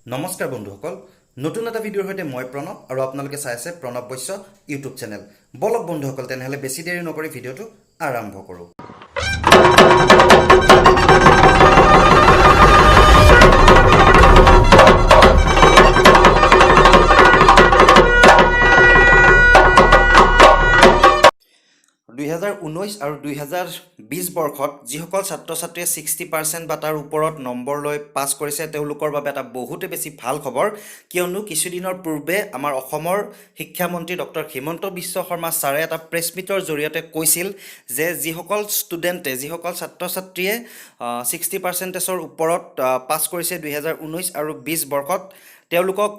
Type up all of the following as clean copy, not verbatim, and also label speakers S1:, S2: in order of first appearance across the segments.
S1: নমস্কাৰ বন্ধুসকল নতুন এটা ভিডিঅ'ৰ সৈতে মই প্ৰণৱ আৰু আপোনালোকে চাই আছে প্ৰণৱ বৈশ্য ইউটিউব চেনেল বলক বন্ধুসকল তেনেহলে বেছি দেৰি নকৰি ভিডিঅ'টো আৰম্ভ কৰোঁ 2019 আৰু 2020 বৰ্ষত যিসকল ছাত্ৰ-ছাত্ৰীয়ে 60% বা তাৰ ওপৰত নম্বৰ লৈ পাছ কৰিছে তেওঁলোকৰ বাবে এটা বহুতে বেছি ভাল খবৰ কিয়নো কিছুদিনৰ পূৰ্বে আমাৰ অসমৰ শিক্ষামন্ত্ৰী ডক্টৰ হিমন্ত বিশ্ব শৰ্মা ছাৰে এটা প্ৰেছ মিটৰ জৰিয়তে কৈছিল যে যিসকল ষ্টুডেণ্টে যিসকল ছাত্ৰ-ছাত্ৰীয়ে 60%ৰ ওপৰত পাছ কৰিছে 2019 আৰু 20 বৰ্ষত তেওঁলোকক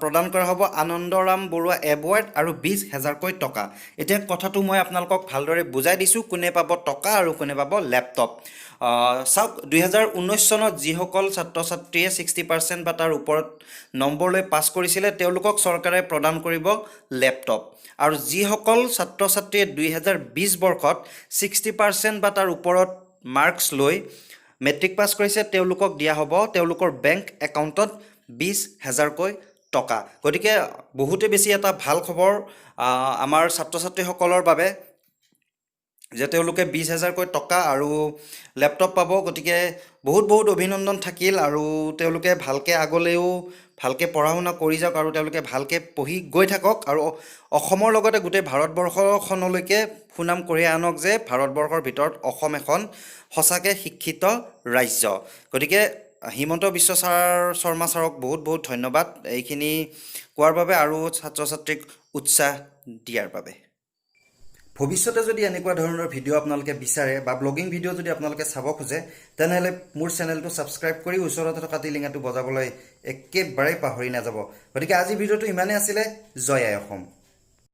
S1: প্ৰদান কৰা হ'ব আনন্দৰাম বৰুৱা এৱাৰ্ড আৰু 20,000কৈ টকা এতিয়া কথাটো মই আপোনালোকক ভালদৰে বুজাই দিছোঁ কোনে পাব টকা আৰু কোনে পাব ল্যাপটপ চাওক 2019 চনত যিসকল ছাত্ৰ-ছাত্ৰীয়ে 60% বা তাৰ ওপৰত নম্বৰ লৈ পাছ কৰিছিলে তেওঁলোকক চৰকাৰে প্ৰদান কৰিব ল্যাপটপ আৰু যিসকল ছাত্ৰ-ছাত্ৰীয়ে 2020 বৰ্ষত 60% বা তাৰ ওপৰত মাৰ্কছ লৈ মেট্ৰিক পাছ কৰিছে তেওঁলোকক দিয়া হ'ব তেওঁলোকৰ বেংক একাউণ্টত 20,000কৈ টকা গতিকে বহুতে বেছি এটা ভাল খবৰ আমাৰ ছাত্ৰ-ছাত্ৰীসকলৰ বাবে যে তেওঁলোকে 20,000কৈ টকা আৰু ল্যাপটপ পাব গতিকে বহুত অভিনন্দন থাকিল আৰু তেওঁলোকে ভালকে আগলৈও ভালকে পঢ়া শুনা কৰি যাওক আৰু তেওঁলোকে ভালকে পঢ়ি গৈ থাকক আৰু অসমৰ লগতে গোটেই ভাৰতবৰ্ষখনলৈকে সুনাম কঢ়িয়াই আনক যে ভাৰতবৰ্ষৰ ভিতৰত অসম এখন সঁচাকে শিক্ষিত ৰাজ্য গতিকে হিমন্ত বিশ্ব শৰ্মা ছাৰক বহুত ধন্যবাদ এইখিনি কোৱাৰ বাবে আৰু ছাত্ৰ-ছাত্ৰীক উৎসাহ দিয়াৰ বাবে ভৱিষ্যতে যদি এনেকুৱা ধৰণৰ ভিডিঅ' আপোনালোকে বিচাৰে বা ব্লগিং ভিডিঅ' যদি আপোনালোকে চাব খোজে তেনেহলে মোৰ চেনেলটো সাবস্ক্ৰাইব কৰি ওচৰতে থকা টিলিঙাটো বজাবলৈ একেবাৰে পাহৰি নাযাব গতিকে আজি ভিডিঅ'টো ইমানেই আছিলে জয় আই অসম